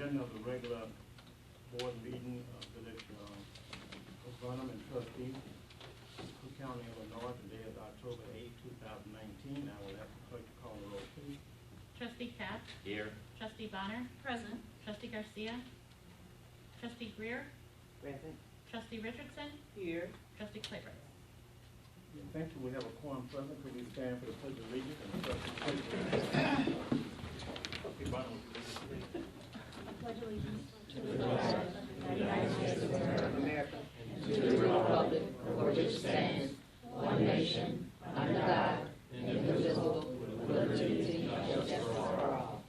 adjournment of the regular board meeting of Village of Burnham and Trustees, Cook County, Illinois. Today is October 8, 2019. I will ask the clerk to call the roll, please. Trustee Cap? Here. Trustee Bonner? Present. Trustee Garcia? Trustee Greer? Present. Trustee Richardson? Here. Trustee Claybrook? Thank you. We have a quorum present. Could we stand for the pledge of allegiance and the trustee Claybrook? Trustee Bonner, would you lead us, please? I pledge allegiance to the flag of the United States of America and to the republic for which it stands, one nation, under God, indivisible, with liberty and justice for all.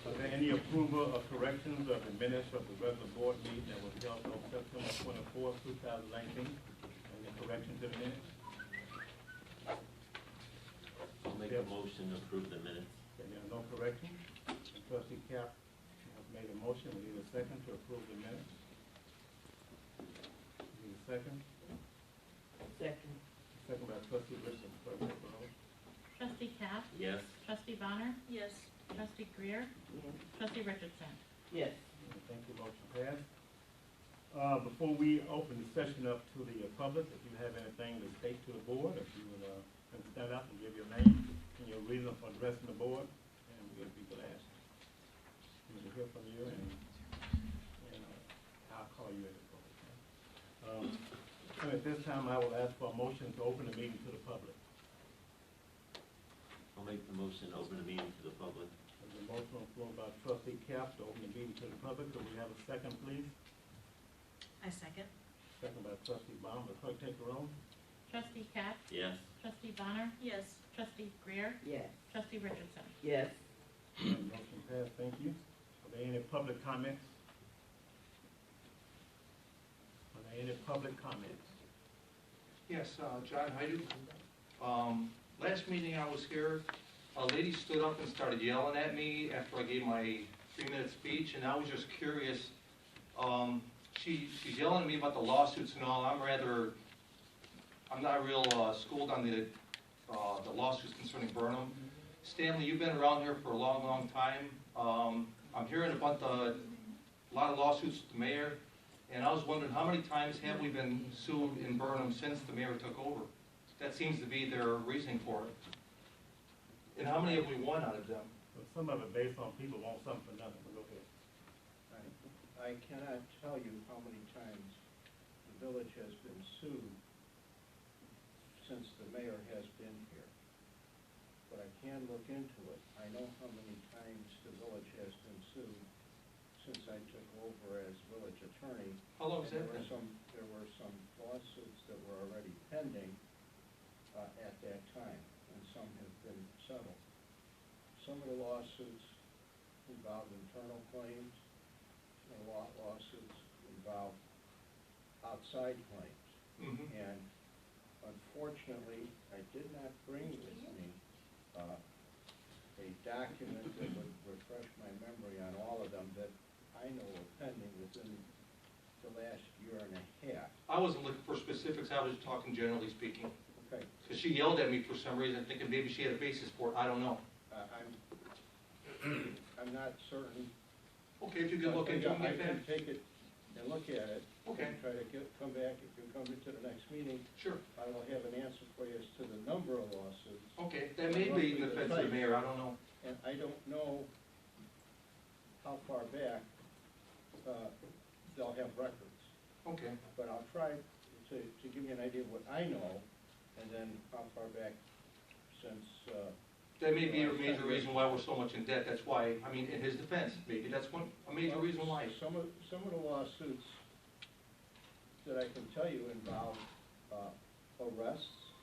Are there any approval of corrections of the minutes of the regular board meeting that was held on September 24, 2019? Any corrections to the minutes? I'll make a motion to approve the minutes. Okay, there are no corrections. Trustee Cap has made a motion. We need a second to approve the minutes. Need a second? Second. Second by Trustee Richardson. Clerk, take the roll. Trustee Cap? Yes. Trustee Bonner? Yes. Trustee Greer? Yes. Trustee Richardson? Yes. Thank you. Motion passed. Before we open the session up to the public, if you have anything to state to the board, if you would can stand up and give your name and your reason for addressing the board, and we'll be glad to hear from you, and I'll call you at the board. And at this time, I will ask for a motion to open the meeting to the public. I'll make the motion to open the meeting to the public. There's a motion on the floor by Trustee Cap to open the meeting to the public. Could we have a second, please? I second. Second by Trustee Baum. Will clerk take the roll? Trustee Cap? Yes. Trustee Bonner? Yes. Trustee Greer? Yes. Trustee Richardson? Yes. Motion passed. Thank you. Are there any public comments? Are there any public comments? Yes, John Hyde. Last meeting I was here, a lady stood up and started yelling at me after I gave my 3-minute speech, and I was just curious. She's yelling at me about the lawsuits and all. I'm not real schooled on the lawsuits concerning Burnham. Stanley, you've been around here for a long, long time. I'm hearing about a lot of lawsuits with the mayor, and I was wondering how many times have we been sued in Burnham since the mayor took over? That seems to be their reasoning for it. And how many have we won out of them? Well, some of it based on people want something for nothing. Go ahead. I cannot tell you how many times the village has been sued since the mayor has been here. But I can look into it. I know how many times the village has been sued since I took over as village attorney. How long has that been? There were some lawsuits that were already pending at that time, and some have been settled. Some of the lawsuits involved internal claims, and lawsuits involve outside claims. Mm-hmm. And unfortunately, I did not bring with me a document that would refresh my memory on all of them that I know are pending within the last year and a half. I wasn't looking for specifics, I was talking generally speaking. Okay. Because she yelled at me for some reason, thinking maybe she had a basis for it, I don't know. I'm not certain. Okay, if you could look into it, I get can that. take it and look at it. Okay. And try to come back, if you come into the next meeting, Sure. I will have an answer for you as to the number of lawsuits. Okay, that may be in defense of the mayor, I don't know. And I don't know how far back they'll have records. Okay. But I'll try to give you an idea of what I know, and then how far back since... That may be a major reason why we're so much in debt, that's why, I mean, in his defense, maybe that's a major reason why. Some of the lawsuits that I can tell you involve arrests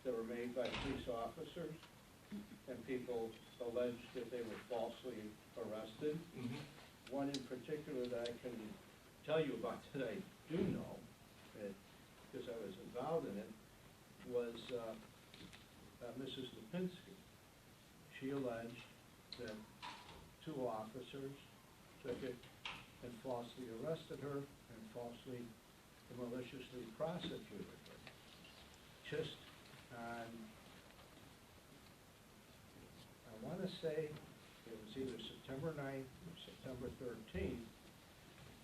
that were made by police officers, and people alleged that they were falsely arrested. Mm-hmm. One in particular that I can tell you about that I do know, because I was involved in it, was Mrs. Lipinski. She alleged that 2 officers took it and falsely arrested her and falsely and maliciously prosecuted her. Just on say it was either September 9th or September 13th,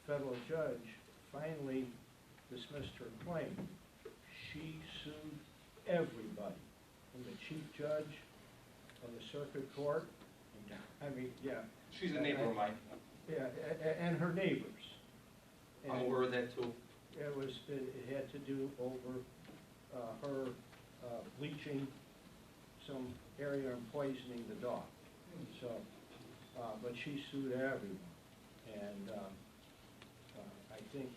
federal judge finally dismissed her claim. She sued everybody, from the chief judge of the circuit court, She's a neighbor of mine. yeah, and her neighbors. I'm And aware of that too. it had to do over her bleaching some area and poisoning the dog. So, but she sued everyone. And I think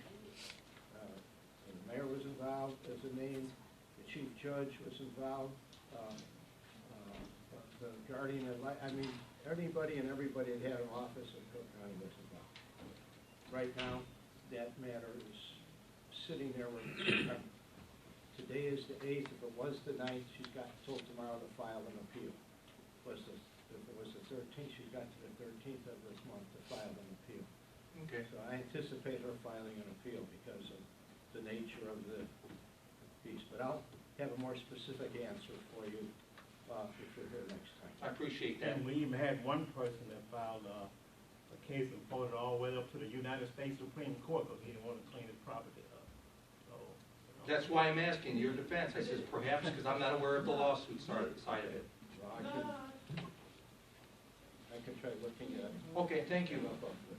the mayor was involved as a name, the chief judge was involved, the guardian ad litem, anybody and everybody that had an office in Cook County was involved. Right now, that matter is sitting there with, today is the 8th, if it was the 9th, she's got till tomorrow to file an appeal. If it was the 13th, she's got to the 13th of this month to file an appeal. Okay. So I anticipate her filing an appeal because of the nature of the piece. But I'll have a more specific answer for you if you're here next time. I appreciate that. And we even had one person that filed a case and fought it all the way up to the United States Supreme Court because he didn't want to clean his property up. So, That's why I'm asking your defense. I says perhaps because I'm not aware of the lawsuit side of it. Well, I can try looking at it. Okay, thank you.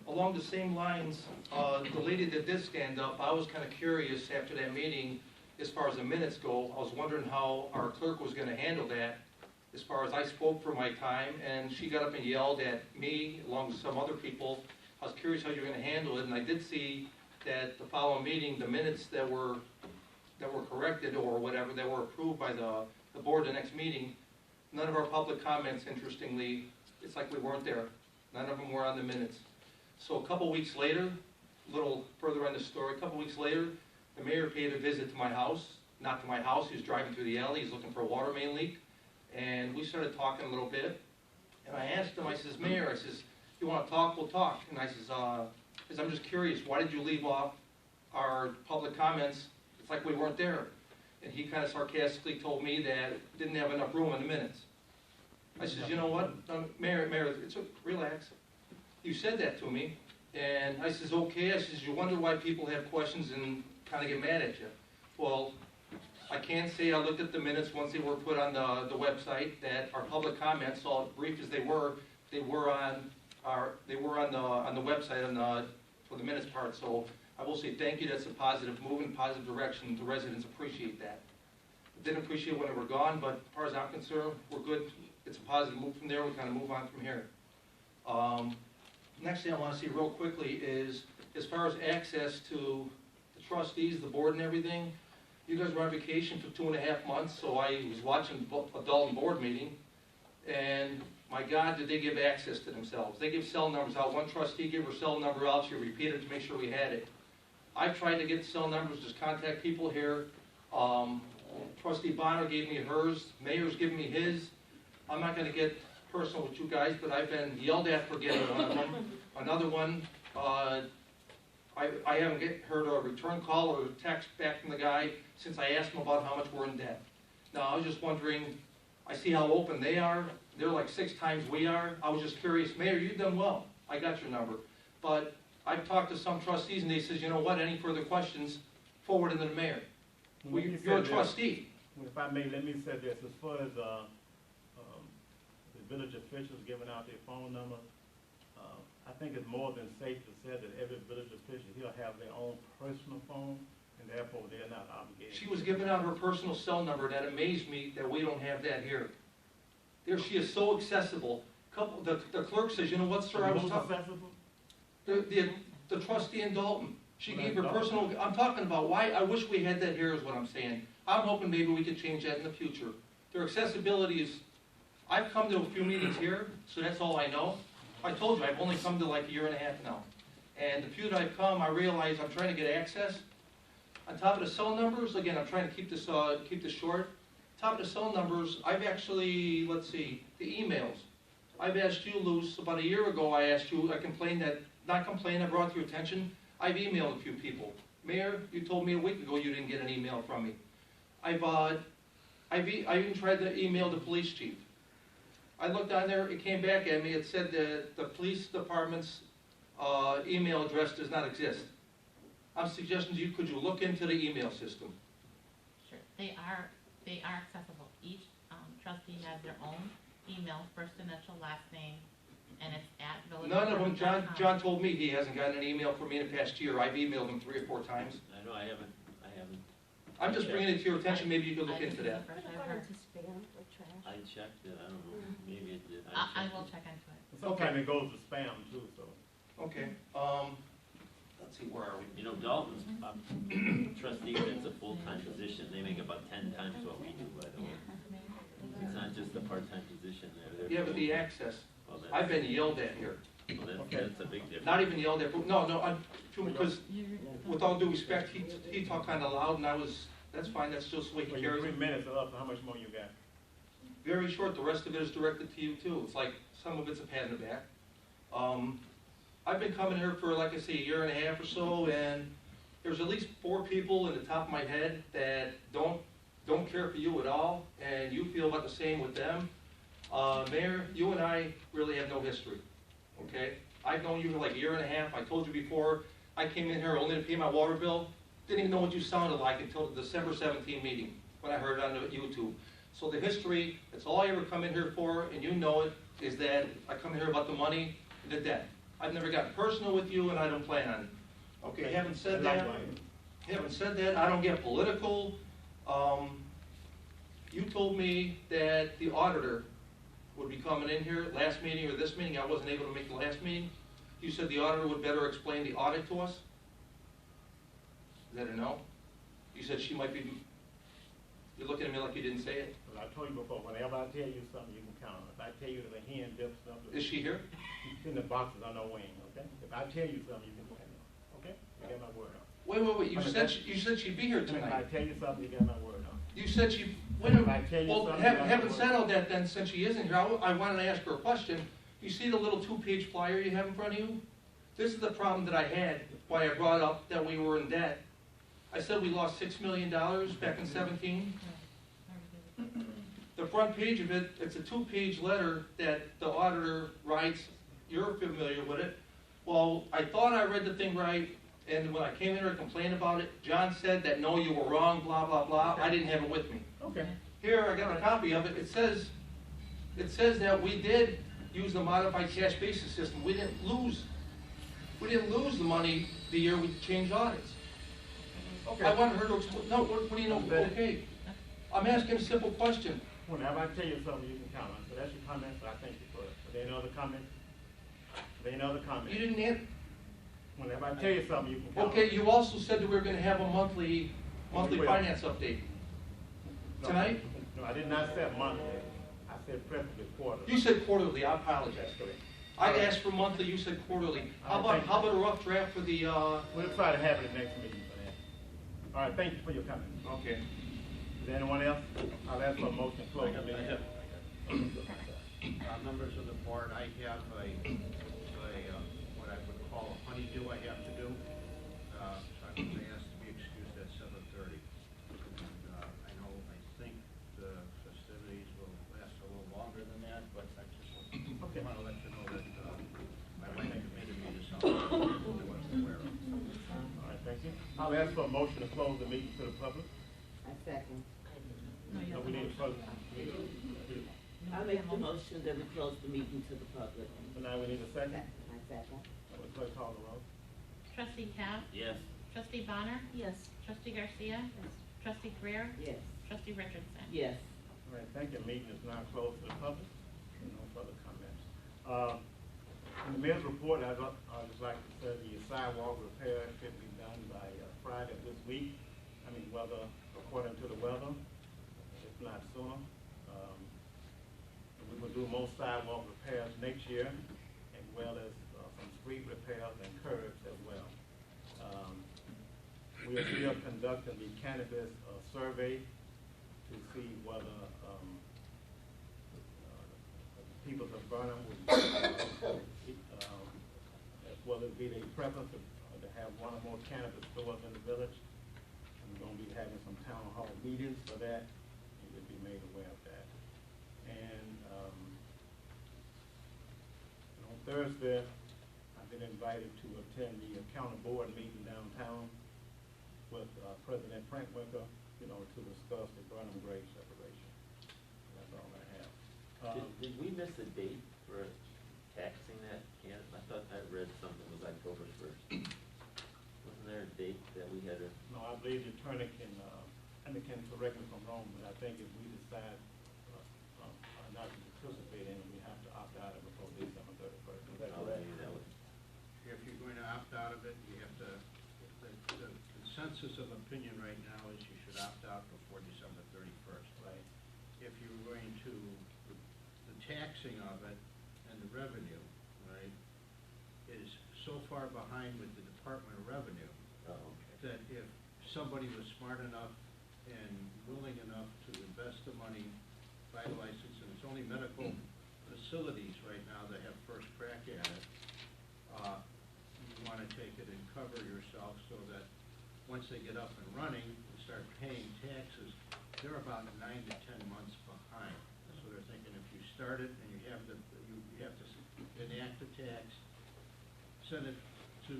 Along the same lines, the lady that did stand up, I was kind of curious after that meeting, as far as the minutes go. I was wondering how our clerk was going to handle that. As far as I spoke for my time, and she got up and yelled at me along with some other people. I was curious how you were going to handle it, and I did see that the following meeting, the minutes that were corrected or whatever, that were approved by the board the next meeting, none of our public comments, interestingly, it's like we weren't there. None of them were on the minutes. So a couple weeks later, a little further on the story, a couple weeks later, the mayor paid a visit to my house. Not to my house, he was driving through the alley, he's looking for a water main leak. And we started talking a little bit. And I asked him, I says, Mayor, I says, you want to talk, we'll talk. And I says, I'm just curious, why did you leave off our public comments? It's like we weren't there. And he kind of sarcastically told me that didn't have enough room in the minutes. I says, you know what, Mayor, relax. You said that to me. And I says, okay. I says, you wonder why people have questions and kind of get mad at you. Well, I can say I looked at the minutes once they were put on the website, that our public comments, all brief as they were on the website for the minutes part. So I will say thank you. That's a positive move in a positive direction. The residents appreciate that. Didn't appreciate when they were gone, but as far as I'm concerned, we're good. It's a positive move from there. We kind of move on from here. Next thing I want to see real quickly is as far as access to the trustees, the board, and everything. You guys were on vacation for 2.5 months, so I was watching a Dalton board meeting, and my God, did they give access to themselves. They give cell numbers out. One trustee gave her cell number out. She repeated to make sure we had it. I tried to get cell numbers, just contact people here. Trustee Bonner gave me hers. Mayor's giving me his. I'm not going to get personal with you guys, but I've been yelled at for getting one of them. Another one, I haven't heard a return call or text back from the guy since I asked him about how much we're in debt. Now, I was just wondering, I see how open they are. They're like 6 times we are. I was just curious, Mayor, you've done well. I got your number. But I've talked to some trustees and they says, you know what, any further questions, forward them to the mayor. You're a trustee. If I may, let me say this, as far as the village officials giving out their phone number, I think it's more than safe to say that every village official here have their own personal phone, and therefore they're not obligated. She was giving out her personal cell number. That amazed me that we don't have that here. There, she is so accessible. The clerk says, you know what, sir, I was talking. Accessible? The trustee in Dalton. She gave her personal, I'm talking about why, I wish we had that here is what I'm saying. I'm hoping maybe we could change that in the future. Their accessibility is, I've come to a few meetings here, so that's all I know. I told you, I've only come to like 1.5 years now. And the few that I've come, I realize I'm trying to get access. On top of the cell numbers, again, I'm trying to keep this short. Top of the cell numbers, I've actually, let's see, the emails. I've asked you, Luce, about 1 year ago, I asked you, I complained that, not complained, I brought to your attention, I've emailed a few people. Mayor, you told me a week ago you didn't get an email from me. I even tried to email the police chief. I looked on there, it came back at me, it said that the police department's email address does not exist. I'm suggesting to you, could you look into the email system? Sure, they are accessible. Each trustee has their own email, first initial, last name, and it's at village. None of them, John told me he hasn't gotten an email from me in the past year. I've emailed him 3 or 4 times. I know, I haven't. I'm just bringing it to your attention, maybe you could look into that. I checked it, I don't know, maybe it did. I will check into it. Sometimes it goes to spam too, so. Okay, let's see, where are we? You know, Dalton's trustee, that's a full-time position, they make about 10 times what we do, by the way. It's not just a part-time position there. Yeah, but the access, Well, I've been yelled at here. that's a big difference. Not even yelled at, but no, because with all due respect, he talked kind of loud, and that's fine, that's just the way he Well, your carries 3 it. minutes are up, how much more you got? Very short, the rest of it is directed to you too. It's like, some of it's a pat in the back. I've been coming here for, like I say, 1.5 years or so, and there's at least 4 people in the top of my head that don't care for you at all, and you feel about the same with them. Mayor, you and I really have no history, okay? I've known you for like 1.5 years. I told you before, I came in here only to pay my water bill. Didn't even know what you sounded like until the December 17 meeting, when I heard it on YouTube. So the history, that's all I ever come in here for, and you know it, is that I come here about the money and the debt. I've never gotten personal with you, and I don't plan on it. Okay, having said that, I don't get political. You told me that the auditor would be coming in here last meeting or this meeting. I wasn't able to make the last meeting. You said the auditor would better explain the audit to us. Is that a no? You said she might be, you're looking at me like you didn't say it. Well, I told you before, whenever I tell you something, you can count on it. If I tell you that the hen dips something. Is she here? She's in the boxes on her wing, okay? If I tell you something, you can count on it, okay? You got my word on it. Wait, you said she'd be here If I tonight. tell you something, you got my word on it. You said she, wait a If I tell minute, you well, something, you got my having word. said all that then, since she isn't here, I wanted to ask her a question. You see the little 2-page flyer you have in front of you? This is the problem that I had, why I brought up that we were in debt. I said we lost $6 million back in 17. The front page of it, it's a 2-page letter that the auditor writes. You're familiar with it. Well, I thought I read the thing right, and when I came in here to complain about it, John said that, no, you were wrong, blah, blah, blah. I didn't have it with me. Okay. Here, I got a copy of it. It says that we did use the modified cash basis system. We didn't lose the money the year we changed audits. Okay. I wanted her to explain, no, what do you know, okay? I'm asking a simple question. Whenever I tell you something, you can count on it. So that's your comment, so I thank you for it. Are there any other comments? Are there any other comments? You didn't answer. Whenever I tell you something, you can count on it. Okay, you also said that we were gonna have a monthly We will. finance update. No, Tonight? No, I did not say monthly. I said preferably quarterly. You said quarterly, I apologize. That's correct. I asked for monthly, you said quarterly. How All right, about a rough draft for the, We'll try to have it at next meeting for that. All right, thank you for your comment. okay. Is there anyone else? I'll ask for a motion to close the meeting. Members of the board, I have what I would call a honeydew I have to do. So I'm going to ask to be excused at 7:30. I think the festivities will last a little longer than that, but I just want to let you know that I might make a meeting to something I wasn't aware of. All right, thank you. I'll ask for a motion to close the meeting to the public. I second. No, we need to close. I make the motion that we close the meeting to the public. So now we need a second. I second. Would clerk call the roll? Trustee Cap? Yes. Trustee Bonner? Yes. Trustee Garcia? Trustee Greer? Yes. Trustee Richardson? Yes. All right, thank you. Meeting is now closed to the public. No further comments. In the mayor's report, I'd just like to say the sidewalk repair should be done by Friday of this week. I mean, according to the weather, if not sooner. We will do most sidewalk repairs next year, as well as some street repairs and curbs as well. We are still conducting the cannabis survey to see whether the people of Burnham would, whether it be their preference to have one or more cannabis stores in the village. We're going to be having some town hall meetings for that, and you'll be made aware of that. And Thursday, I've been invited to attend the county board meeting downtown with President Frank Winker, to discuss the Burnham grade separation. That's all I have. Did we miss a date for taxing that candidate? I thought I read something was October 1st. Wasn't there a date that we had to? No, I believe the attorney can correct me if I'm wrong, but I think if we decide not to participate in it, we have to opt out of it before December 31st. Is that correct? If you're going to opt out of it, you have to, the consensus of opinion right now is you should opt out before December 31st. Right. If you're going to, the taxing of it and the revenue, right, is so far behind with the Department of Revenue that if somebody was smart enough and willing enough to invest the money, buy a license, and it's only medical facilities right now that have first crack at it, you want to take it and cover yourself so that once they get up and running and start paying taxes, they're about 9 to 10 months behind. So they're thinking if you start it and you have to enact the tax, send it to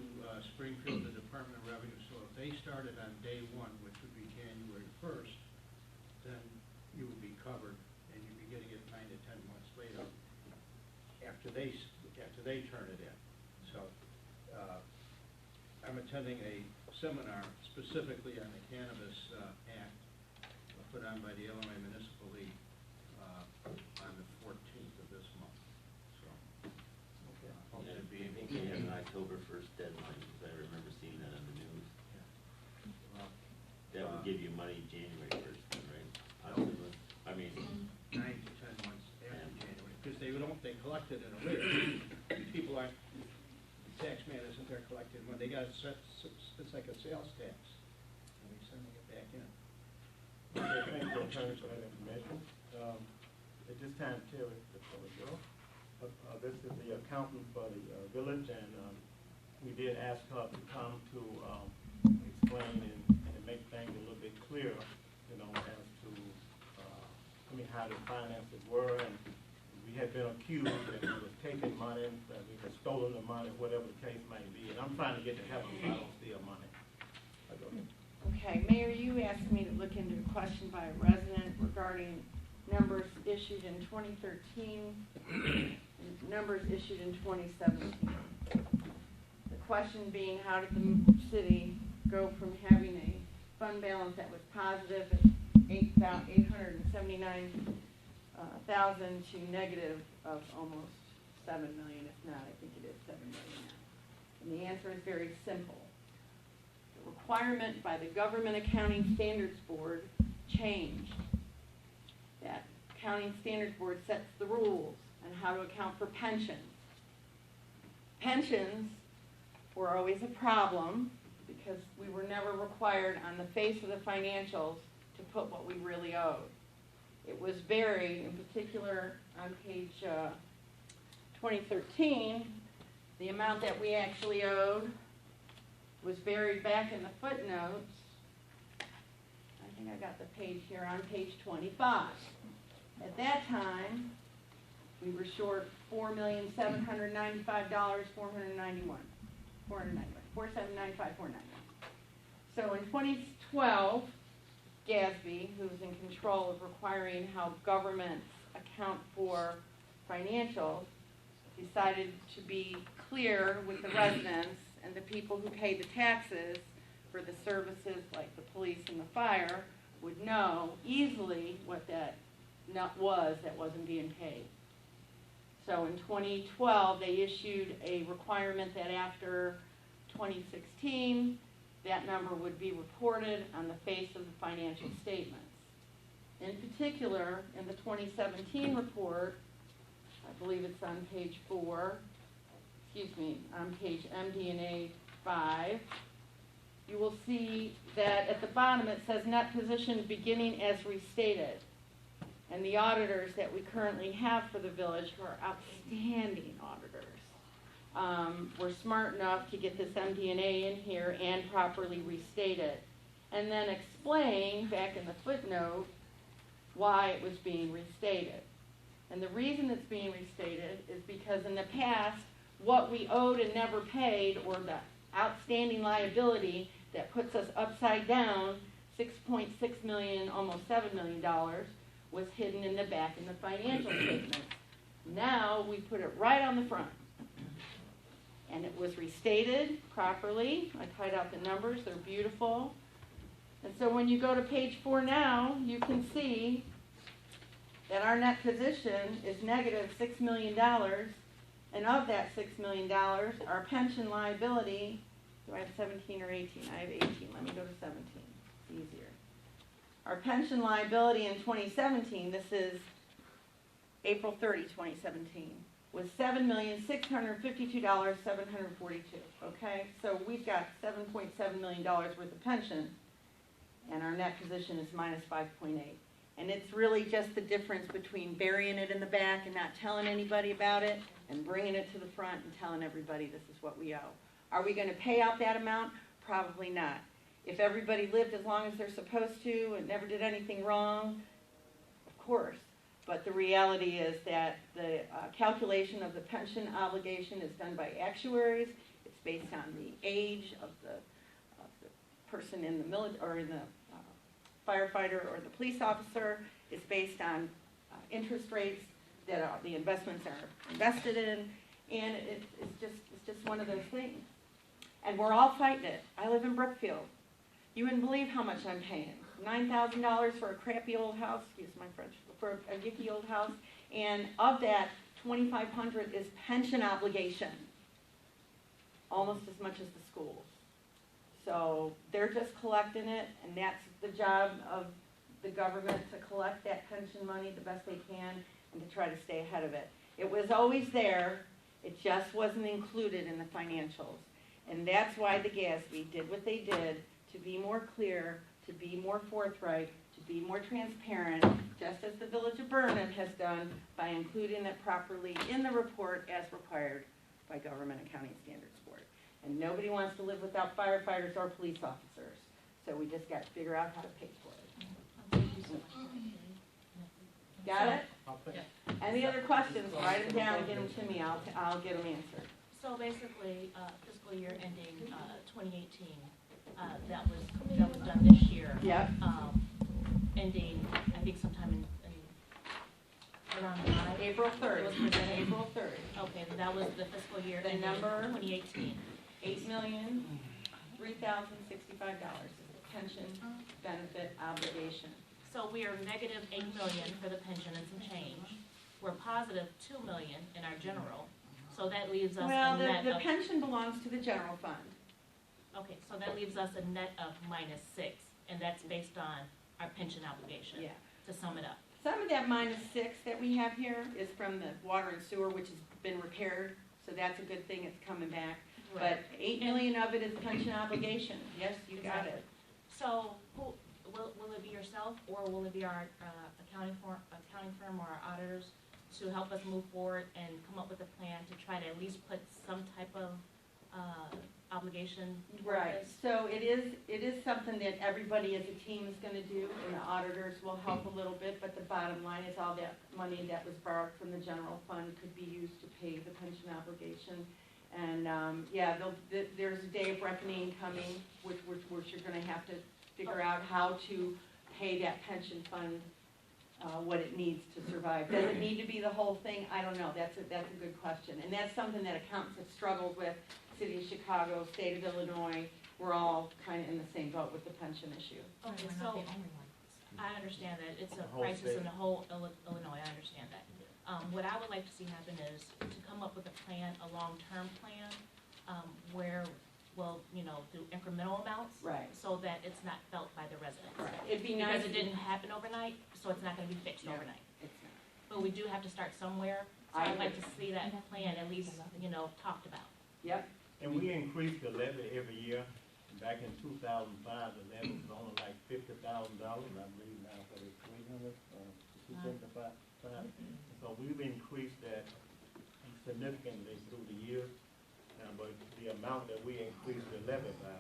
Springfield, the Department of Revenue. So if they started on day one, which would be January 1st, then you would be covered and you'd be getting it 9 to 10 months later after they turn it in. So I'm attending a seminar specifically on the Cannabis Act put on by the Illinois Municipal League on the 14th of this month. So hope to be I able think to. we have an October 1st deadline, because I remember seeing that on the news. Well, That would give you money January 1st, right? Possibly. I mean, 9 to 10 months after January, because they collect it in arrears. People aren't, the tax man isn't there collecting money. They got it's like a sales tax, and we're sending it back in. Okay, thank you, attorney, for that information. At this time, Terry, before we go, this is the accountant for the village, and we did ask her to come to explain and to make things a little bit clearer, as to, how the finances were, and we had been accused that we were taking money, that we had stolen the money, whatever the case might be, and I'm trying to get to heaven, so I don't steal money. Okay, Mayor, you asked me to look into a question by a resident regarding numbers issued in 2013 and numbers issued in 2017. The question being, how did the city go from having a fund balance that was positive at $879,000 to negative of almost $7 million, if not, I think it is $7 million now. And the answer is very simple. The requirement by the Government Accounting Standards Board changed. That Accounting Standards Board sets the rules on how to account for pensions. Pensions were always a problem because we were never required on the face of the financials to put what we really owed. It was buried, in particular on page 2013, the amount that we actually owed was buried back in the footnotes. I think I got the page here on page 25. At that time, we were short $4,795,491. $4,795,491. So in 2012, GASB, who's in control of requiring how governments account for financials, decided to be clear with the residents and the people who pay the taxes for the services like the police and the fire would know easily what that was that wasn't being paid. So in 2012, they issued a requirement that after 2016, that number would be reported on the face of the financial statements. In particular, in the 2017 report, I believe it's on page 4, on page MD&A 5, you will see that at the bottom it says net position beginning as restated. And the auditors that we currently have for the village, who are outstanding auditors, were smart enough to get this MD&A in here and properly restate it. And then explain, back in the footnote, why it was being restated. And the reason it's being restated is because in the past, what we owed and never paid, or the outstanding liability that puts us upside down, $6.6 million, almost $7 million, was hidden in the back in the financial statements. Now we put it right on the front. And it was restated properly. I tied out the numbers, they're beautiful. And so when you go to page 4 now, you can see that our net position is negative $6 million. And of that $6 million, our pension liability, do I have 17 or 18? I have 18. Let me go to 17. It's easier. Our pension liability in 2017, this is April 30, 2017, was $7,652,742. Okay, so we've got $7.7 million worth of pension, and our net position is minus 5.8. And it's really just the difference between burying it in the back and not telling anybody about it, and bringing it to the front and telling everybody this is what we owe. Are we going to pay out that amount? Probably not. If everybody lived as long as they're supposed to and never did anything wrong, of course. But the reality is that the calculation of the pension obligation is done by actuaries. It's based on the age of the person in the military, or in the firefighter or the police officer. It's based on interest rates that the investments are invested in, and it's just one of those things. And we're all fighting it. I live in Brookfield. You wouldn't believe how much I'm paying. $9,000 for a crappy old house, excuse my French, for a yucky old house, and of that, $2,500 is pension obligation, almost as much as the schools. So they're just collecting it, and that's the job of the government, to collect that pension money the best they can and to try to stay ahead of it. It was always there, it just wasn't included in the financials. And that's why the GASB did what they did, to be more clear, to be more forthright, to be more transparent, just as the Village of Burnham has done by including it properly in the report as required by Government Accounting Standards Board. And nobody wants to live without firefighters or police officers, so we just got to figure out how to pay for it. Got it? Any other questions? Write them down and get them to me. I'll get them answered. So basically, fiscal year ending 2018, that was done this year. Yep. Ending, I think sometime in around July. April 3rd. It was presented. April 3rd. Okay, that was the fiscal year The ending number? 2018. $8,003,065 is the pension benefit obligation. So we are negative $8 million for the pension and some change. We're positive $2 million in our general. So that leaves us Well, a net the of, pension belongs to the general fund. okay, so that leaves us a net of -6, and that's based on our pension obligation. Yeah. To sum it up. Some of that -6 that we have here is from the water and sewer, which has been repaired, so that's a good thing, it's coming back. But $8 million of it is pension obligation. Yes, you got it. So, will it be yourself, or will it be our accounting firm or our auditors to help us move forward and come up with a plan to try to at least put some type of obligation toward Right. this? So it is something that everybody as a team is going to do, and the auditors will help a little bit. But the bottom line is, all that money that was borrowed from the general fund could be used to pay the pension obligation. And there's a day of reckoning coming, which you're going to have to figure out how to pay that pension fund what it needs to survive. Does it need to be the whole thing? I don't know. That's a good question, and that's something that accountants have struggled with. City of Chicago, State of Illinois, we're all kind of in the same boat with the pension issue. Okay, We're so not the only ones. I understand that it's a The whole crisis state. in the whole Illinois, I understand that. What I would like to see happen is to come up with a plan, a long-term plan, where we'll, do incremental amounts. Right. So that it's not felt by the residents. Right. It'd be nice. Because it didn't happen overnight, so it's not gonna be fixed Yeah. overnight. It's not. But we do have to start somewhere, so I I'd like agree. to see that plan at least, talked about. Yep. And we increase the levy every year. Back in 2005, the levy was only like $50,000, I believe now, for the 300, 275. So we've increased that significantly through the years. But the amount that we increase the levy by,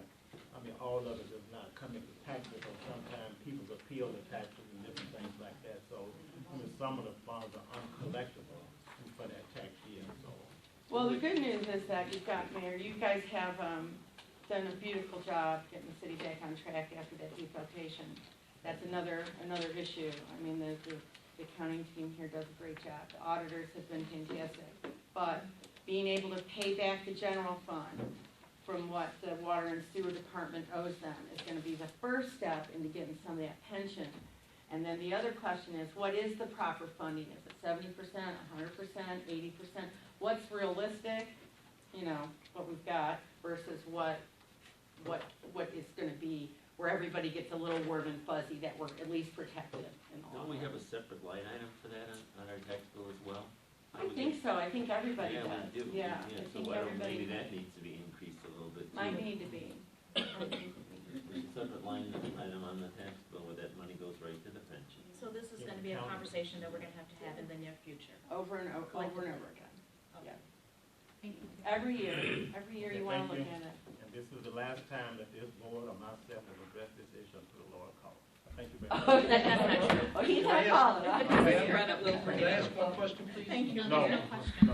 all of it does not come into taxes, or sometimes people appeal the taxes and different things like that. So some of the funds are uncollectible for that tax year. Well, the good news is that you've got, Mayor, you guys have done a beautiful job getting the city back on track after that deflation. That's another issue. I mean, the accounting team here does a great job. The auditors have been fantastic. But being able to pay back the general fund from what the water and sewer department owes them is going to be the first step into getting some of that pension. And then the other question is, what is the proper funding? Is it 70%, 100%, 80%? What's realistic, you know, what we've got versus what is going to be where everybody gets a little warm and fuzzy that we're at least protected and all. Don't we have a separate line item for that on our tax bill as well? I think so. I think everybody Yeah, does. we do. Yeah, I So think why don't, everybody maybe that does. needs to be increased a little bit too. Might need to be. There's a separate line item on the tax bill where that money goes right to the pension. So this is gonna be a conversation that we're gonna have to have in the near future. Over and over again. Okay. Yeah. Thank you. Every year you want to Thank look you. at it. And this is the last time that this board or myself has addressed this issue to the lower court. Thank you very much. Oh, that's not true. Oh, he's not calling it. Can I ask one question, please? Thank you. No, No question. no.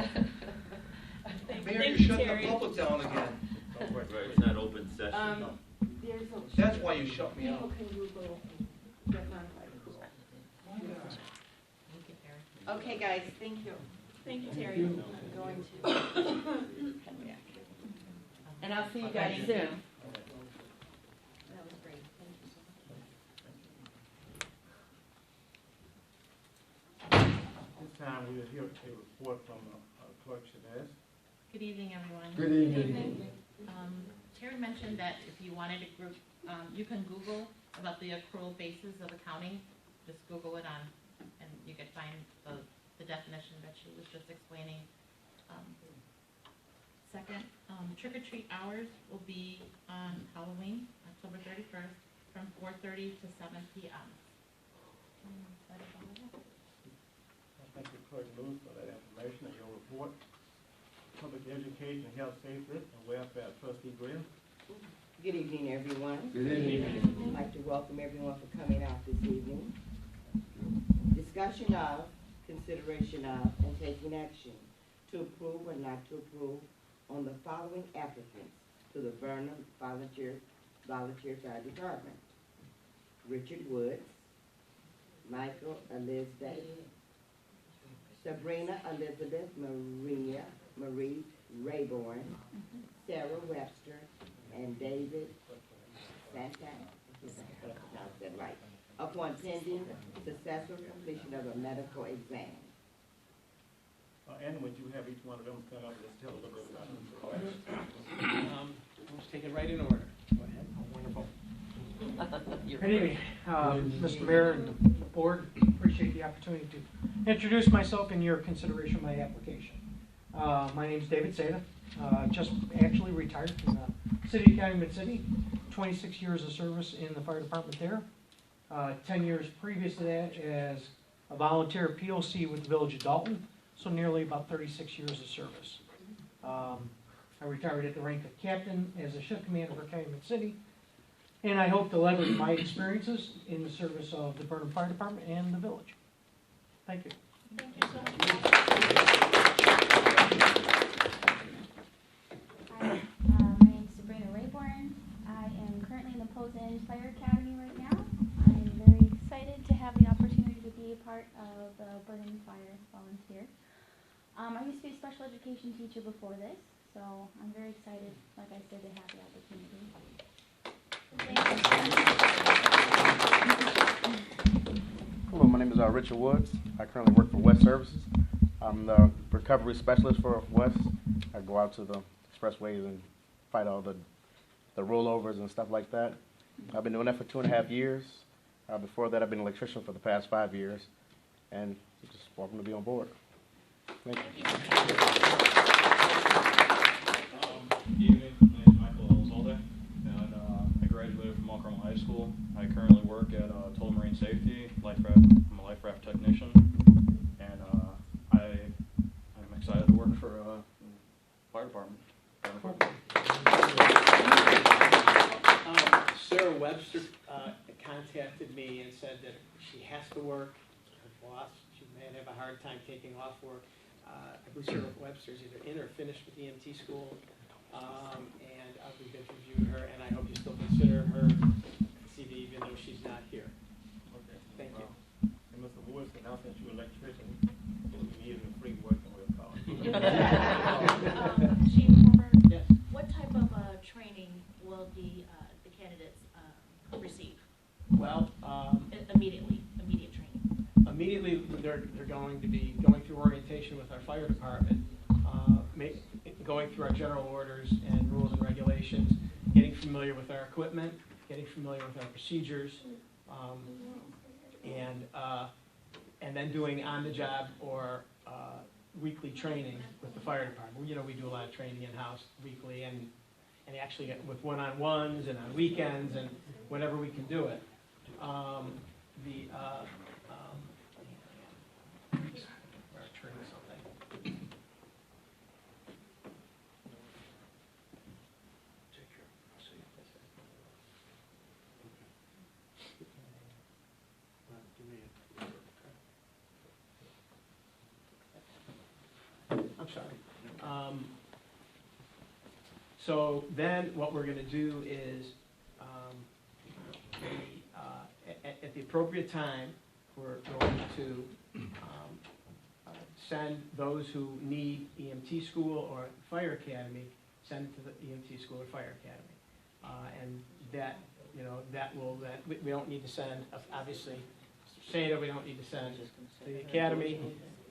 Mayor, Thank you're you, shutting Terry. the public down again. Don't worry. Right, it's not open session. There's a. That's why you shut me People out. can Google, get on by the Google. Thank you, Terry. Okay, guys, thank you. Thank you, Terry. I'm going to head back. And I'll see you guys soon. That was great. Thank you so much. This time we will hear a report from Clerk Shabazz. Good evening, everyone. Good evening. Terry mentioned that if you wanted to group, you can Google about the accrual basis of accounting. Just Google it on, and you can find the definition that she was just explaining. Second, trick-or-treat hours will be on Halloween, October 31st, from 4:30 to 7 p.m. That is all I have. Thank you, Clerk Lewis, for that information and your report. Public Education, Health, Safety, and Welfare, Trustee Grill. Good evening, everyone. Good evening. I'd like to welcome everyone for coming out this evening. Discussion of, consideration of, and taking action to approve or not to approve on the following applicants to the Burnham Volunteer Fire Department: Richard Woods, Michael Elizabeth, Sabrina Elizabeth Marie Rayborn, Sarah Webster, and David Santa, right, upon pending successful completion of a medical exam. And would you have each one of them stand up and just tell a little bit about themselves? Let's take it right in order. Go ahead. Wonderful. Good evening, Mr. Mayor and the board. Appreciate the opportunity to introduce myself in your consideration of my application. My name is David Sada. Just actually retired from the City of Calumet City. 26 years of service in the fire department there. 10 years previous to that as a volunteer POC with the Village of Dalton. So nearly about 36 years of service. I retired at the rank of captain as a shift commander for Calumet City, and I hope to leverage my experiences in the service of the Burnham Fire Department and the village. Thank you. Thank you so much. Hi, my name is Sabrina Rayborn. I am currently in the Posen Fire Academy right now. I'm very excited to have the opportunity to be a part of the Burnham Fire Volunteer. I used to be a special education teacher before this, so I'm very excited, like I said, to have the opportunity. Hello, my name is Richard Woods. I currently work for West Services. I'm the recovery specialist for West. I go out to the expressways and fight all the rollovers and stuff like that. I've been doing that for 2.5 years. Before that, I've been an electrician for the past 5 years, and just welcome to be on board. Thank you. Good evening. My name is Michael Elzalde, and I graduated from Mount Carmel High School. I currently work at Total Marine Safety. I'm a life raft technician, and I'm excited to work for fire department. Sarah Webster contacted me and said that she has to work. Her boss, she may have a hard time taking off work. I believe Sarah Webster's either in or finished with EMT school. And we've interviewed her, and I hope you still consider her CV even though she's not here. Okay. Thank you. And Mr. Woods, now since you're an electrician, it'll be easy and free working with a car. Chief Former, Yes. what type of training will the candidates receive? Well, Immediate training. immediately they're going to be going through orientation with our fire department, going through our general orders and rules and regulations, getting familiar with our equipment, getting familiar with our procedures, and then doing on-the-job or weekly training with the fire department. You know, we do a lot of training in-house weekly, and actually with one-on-ones and on weekends and whenever we can do it. I'm sorry. So then what we're going to do is, at the appropriate time, we're going to send those who need EMT school or fire academy, send to the EMT school or fire academy. And that, you know, we don't need to send, obviously, Mr. Sada, we don't need to send to the academy.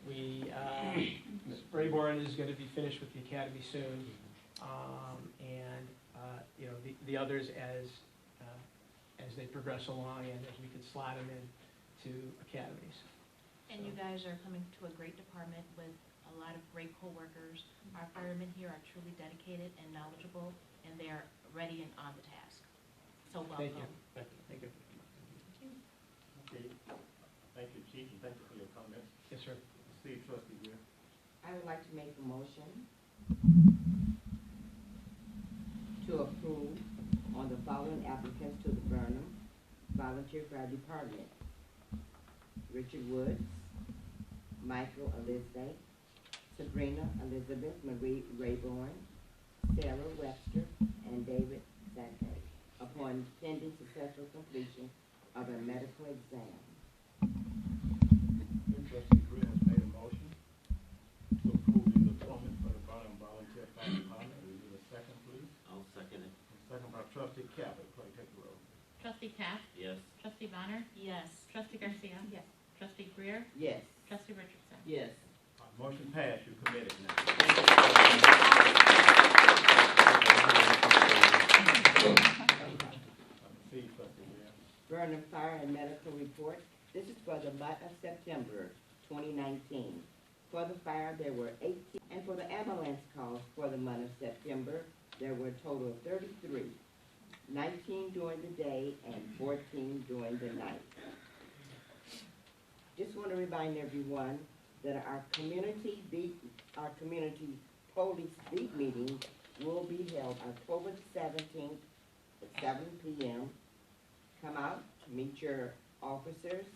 Ms. Rayborn is going to be finished with the academy soon, and you know, the others as they progress along and as we could slot them in to academies. And you guys are coming to a great department with a lot of great co-workers. Our firemen here are truly dedicated and knowledgeable, and they are ready and on the task. So welcome. Thank you. Thank you. Okay. Thank you, Chief, and thank you for your comments. Yes, sir. Steve, Trustee Greer. I would like to make a motion to approve on the following applicants to the Burnham Volunteer Fire Department: Richard Woods, Michael Elizabeth, Sabrina Elizabeth Marie Rayborn, Sarah Webster, and David Zachary, upon pending successful completion of a medical exam. Trustee Greer has made a motion to approve the appointment for the Burnham Volunteer Fire Department. Will you give a second, please? I'll second it. Second by Trustee Caput. Clerk, take the roll. Trustee Taft? Yes. Trustee Bonner? Yes. Trustee Garcia? Yes. Trustee Greer? Yes. Trustee Richardson? Yes. Motion passed. You're committed now. See, Trustee Greer. Burnham Fire and Medical Report. This is for the month of September 2019. For the fire, there were 18, and for the ambulance calls for the month of September, there were a total of 33, 19 during the day and 14 during the night. Just want to remind everyone that our community police beat meeting will be held October the 17th at 7 p.m. Come out to meet your officers.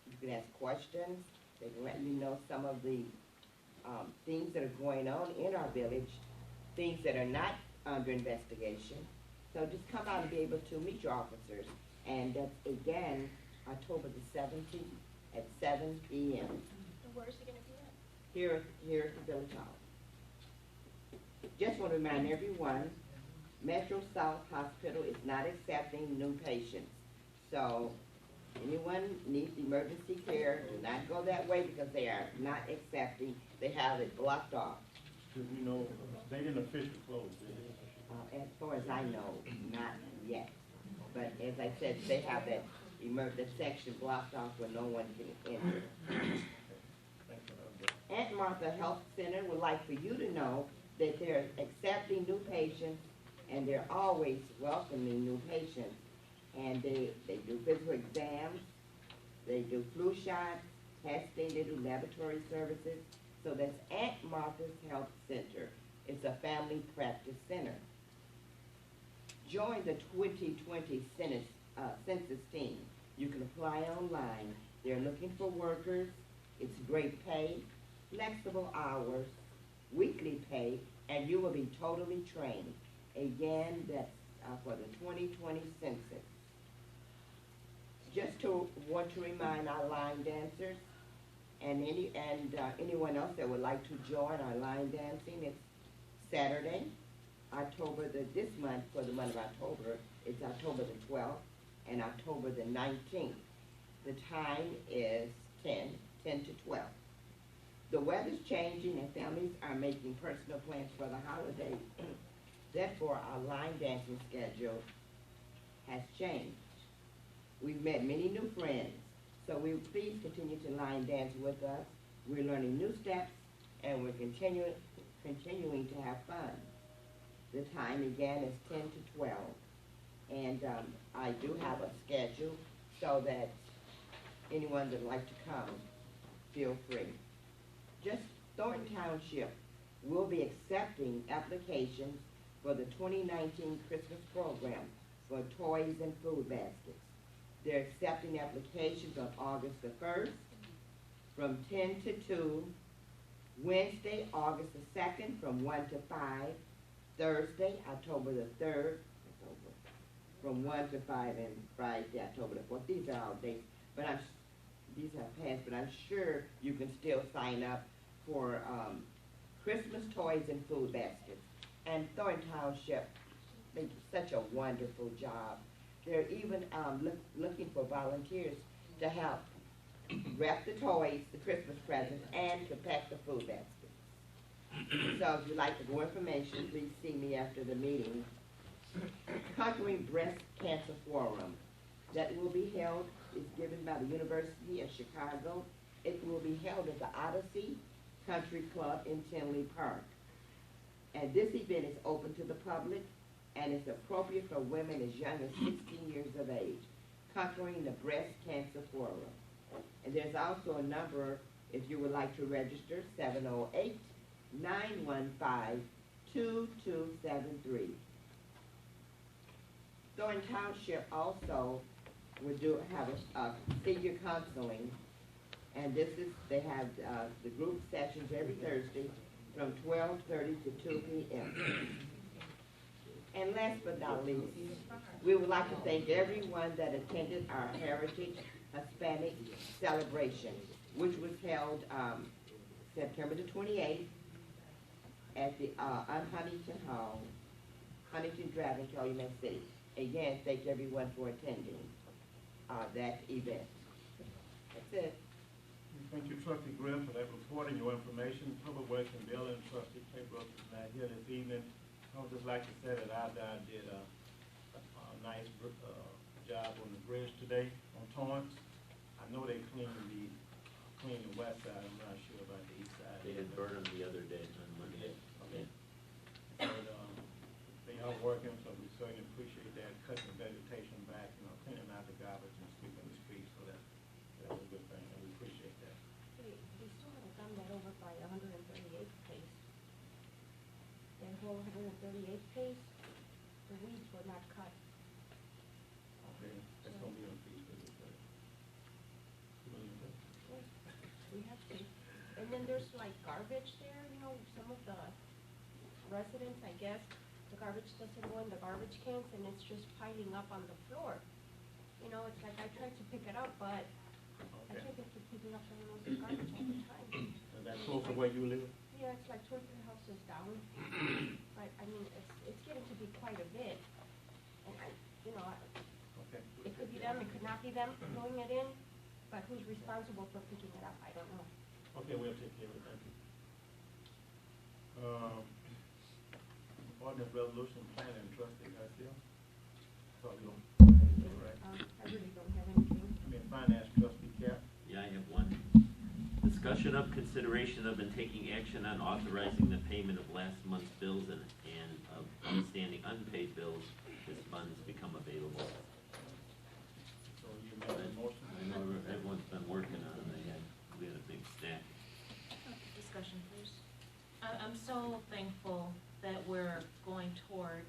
You can ask questions. They can let you know some of the things that are going on in our village, things that are not under investigation. So just come out and be able to meet your officers. And that's again October the 17th at 7 p.m. Where is he going to be at? Here at the Village Hall. Just want to remind everyone, Metro South Hospital is not accepting new patients. So anyone needs emergency care, do not go that way because they are not accepting. They have it blocked off. Do we know, they didn't officially close, did they? As far as I know, not yet. But as I said, they have that section blocked off where no one can enter. Aunt Martha Health Center would like for you to know that they're accepting new patients and they're always welcoming new patients. And they do physical exams, they do flu shots, testing, they do laboratory services. So that's Aunt Martha's Health Center. It's a family practice center. Join the 2020 census team. You can apply online. They're looking for workers. It's great pay. flexible hours, weekly pay, and you will be totally trained. Again, that's for the 2020 census. Just to want to remind our line dancers and anyone else that would like to join our line dancing, it's Saturday, this month, for the month of October, it's October the 12th and October the 19th. The time is 10 to 12. The weather's changing and families are making personal plans for the holiday. Therefore, our line dancing schedule has changed. We've met many new friends, so please continue to line dance with us. We're learning new steps, and we're continuing to have fun. The time again is 10 to 12, and I do have a schedule so that anyone that would like to come, feel free. Just Thornton Township will be accepting applications for the 2019 Christmas program for toys and food baskets. They're accepting applications on August the 1st from 10 to 2, Wednesday, August the 2nd from 1 to 5, Thursday, October the 3rd from 1 to 5, and Friday, October the 4th. These are all dates, but these have passed, but I'm sure you can still sign up for Christmas toys and food baskets. And Thornton Township makes such a wonderful job. They're even looking for volunteers to help wrap the toys, the Christmas presents, and to pack the food baskets. So if you'd like more information, please see me after the meeting. Conquering Breast Cancer Forum that will be held is given by the University of Chicago. It will be held at the Odyssey Country Club in Tinley Park. And this event is open to the public, and it's appropriate for women as young as 16 years of age. Conquering the Breast Cancer Forum. And there's also a number, if you would like to register, 708-915-2273. Thornton Township also will have a senior counseling, and they have the group sessions every Thursday from 12:30 to 2 p.m. And last but not least, we would like to thank everyone that attended our Heritage Hispanic celebration, which was held September the 28th at the Huntington Hall, Huntington Drive in Calumet City. Again, thank everyone for attending that event. That's it. Thank you, Trustee Grimm, for that report and your information. Public Works and Building Trustee Claybrook is not here this evening. I would just like to say that I did a nice job on the bridge today on Torrance. I know they cleaned the west side. I'm not sure about the east side. They had Burnham the other day on Monday. Okay. But, they are working, so we certainly appreciate that, cutting the vegetation back, cleaning out the garbage and sweeping the streets, so that's a good thing, and we appreciate that. They still haven't done that over by 138th place. That whole 138th place, the weeds were not cut. Okay, that's gonna be on fees for this, right? We have to. And then there's like garbage there, some of the residents, I guess, the garbage doesn't go in the garbage cans and it's just piling up on the floor. It's like I tried to pick it up, but I can't get to picking up someone else's garbage all the time. Is that close to where you live? Yeah, it's like 2 or 3 houses down. But I mean, it's getting to be quite a bit. And Okay. it could be them, it could not be them throwing it in, but who's responsible for picking it up? I don't know. Okay, we'll take care of it, thank you. Ordinance resolution planning, Trustee Garcia. Probably don't, right? I really don't have anything. Finance, Trustee Cap. Yeah, I have one. Discussion of consideration of and taking action on authorizing the payment of last month's bills and of outstanding unpaid bills as funds become available. So you made a motion? I know everyone's been working on it. We had a big stack. Discussion, please. I'm so thankful that we're going toward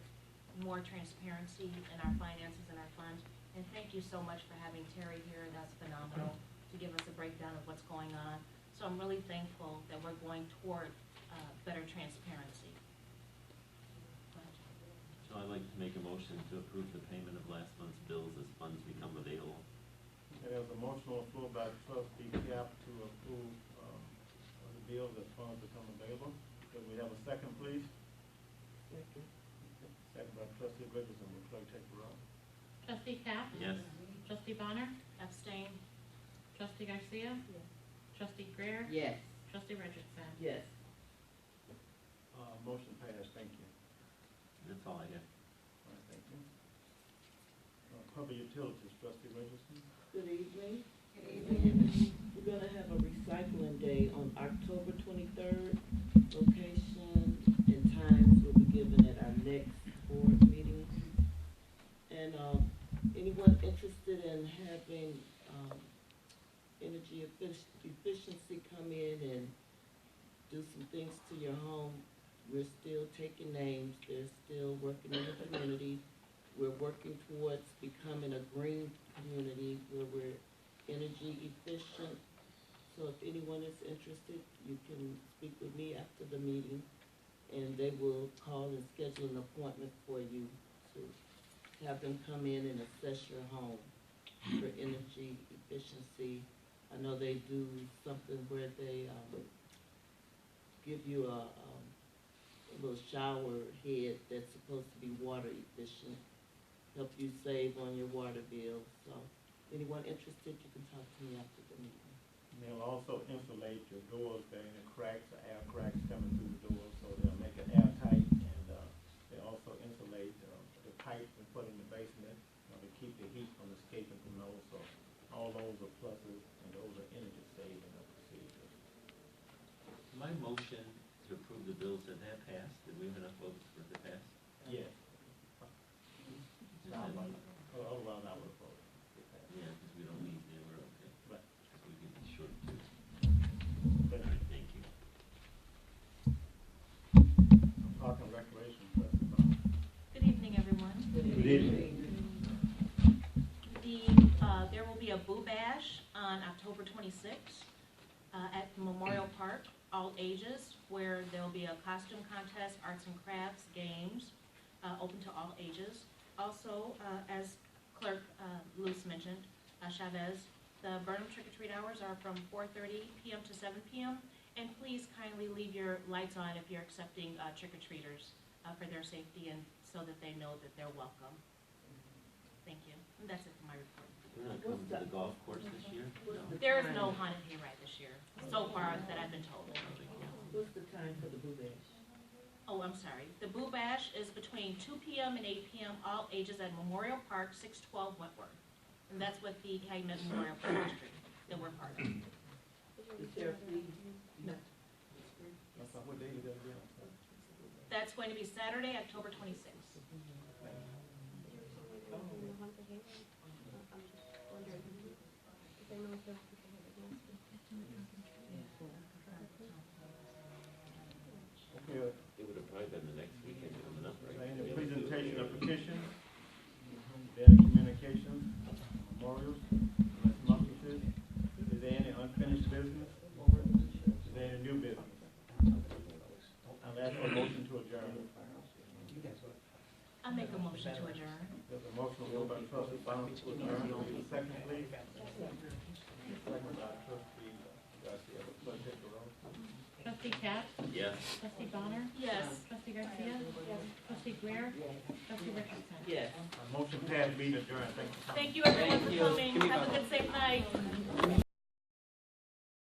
more transparency in our finances and our funds. And thank you so much for having Terry here. That's phenomenal to give us a breakdown of what's going on. So So I'm really thankful that we're going toward better transparency. So I'd like to make a motion to approve the payment of last month's bills as funds become available. Okay, there's a motion on the floor by trustee Cap to approve, the bills as funds become available. Could we have a second, please? Second. Second by trustee Richardson. Will clerk take the roll? Trustee Cap? Yes. Trustee Bonner? Abstain. Trustee Garcia? Trustee Greer? Yes. Trustee Richardson? Yes. Motion passed. Thank you. That's all I have. All right, thank you. Public utilities, trustee Richardson. Good evening. We're gonna have a recycling day on October 23rd. Location and times will be given at our next board meeting. And, anyone interested in having, energy efficiency come in and do some things to your home, we're still taking names. They're still working in the community. We're working towards becoming a green community where we're energy efficient. So if anyone is interested, you can speak with me after the meeting, and they will call and schedule an appointment for you to have them come in and assess your home for energy efficiency. I know they do something where they give you a little shower head that's supposed to be water efficient, help you save on your water bill. So anyone interested, you can talk to me after the meeting. And they'll also insulate your doors, there any cracks or air cracks coming through the doors, so they'll make it airtight, and they also insulate the pipes and put in the basement to keep the heat from escaping from those. So all those are pluses, and those are energy saving procedures. My motion to approve the bills that have passed, did we have enough votes for it to pass? Yes. Otherwise, I would have voted. Yeah, because we don't need, yeah, we're okay. Right. Because we can be short too. But All right, thank you. Park and Recreation, trustee Bonner. Good evening, everyone. Good evening. There will be a Boo Bash on October 26th at Memorial Park, all ages, where there will be a costume contest, arts and crafts, games, open to all ages. Also, as Clerk Luce mentioned, Chavez, the Burnham trick-or-treat hours are from 4:30 p.m. to 7 p.m. And please kindly leave your lights on if you're accepting trick-or-treaters for their safety and so that they know that they're welcome. Thank you. And that's it for my report. We're not coming to the golf course this year? No. There is no haunted hayride this year, so far that I've been told. What's the time for the Boo Bash? Oh, I'm sorry. The Boo Bash is between 2 p.m. and 8 p.m., all ages at Memorial Park, 612 Wentworth. And that's what the Calumet Memorial Park District that we're part of. Is there a fee? No. What day is that again? That's going to be Saturday, October 26th. Okay, It would have probably been the next weekend coming up, right? any presentation of petitions, data communications, memorials, democracies? Is there any unfinished business? Is there any new business? I'll ask for a motion to adjourn. I'll make a motion to adjourn. There's a motion on by trustee Bonner to adjourn. Need a second, please. Second by trustee Garcia. Clerk, take the roll. Trustee Cap? Yes. Trustee Bonner? Yes. Trustee Garcia? Trustee Greer? Trustee Richardson? Yes. Motion passed, meeting adjourned. Thank you. Thank you, everyone, for coming.